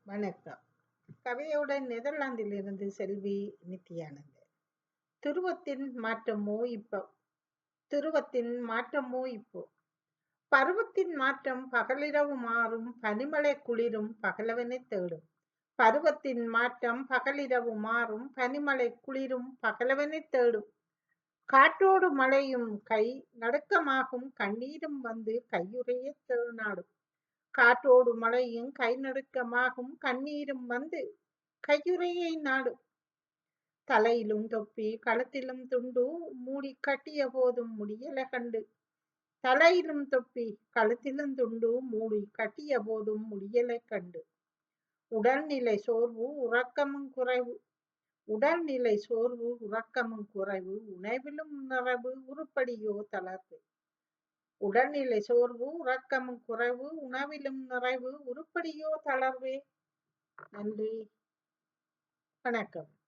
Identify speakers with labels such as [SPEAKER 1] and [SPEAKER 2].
[SPEAKER 1] வணக்கம். கவிதையுடன் நெதர்லாந்திலிருந்து செல்வி நித்யானந்தன். துருவத்தின் மாற்றமோ இப்போ துருவத்தின் மாற்றமோ இப்போ பருவத்தின் மாற்றம் பகலிரவு மாறும் பனிமழை குளிரும் பகலவனை தேடும். பருவத்தின் மாற்றம் பகலிரவு மாறும் பனிமழை குளிரும் பகலவனை தேடும். காற்றோடு மழையும் கை நடுக்கமாகும் கண்ணீரும் வந்து கையுறைய நாடும். காற்றோடு மழையும் கை நடுக்கமாகும் கண்ணீரும் வந்து கையுறையை நாடும். தலையிலும் தொப்பி களத்திலும் துண்டு மூடி கட்டிய போதும் முடியல கண்டு. தலையிலும் தொப்பி களத்திலும் துண்டு மூடி கட்டிய போதும் முடியலை கண்டு. உடல்நிலை சோர்வு உறக்கமும் குறைவு. உடல்நிலை சோர்வு உறக்கமும் குறைவு உணவிலும் நிறைவு உருப்படியோ தளர்வு. உடல்நிலை சோர்வு உறக்கமும் குறைவு உணவிலும் நிறைவு உருப்படியோ தளர்வே. நன்றி, வணக்கம்.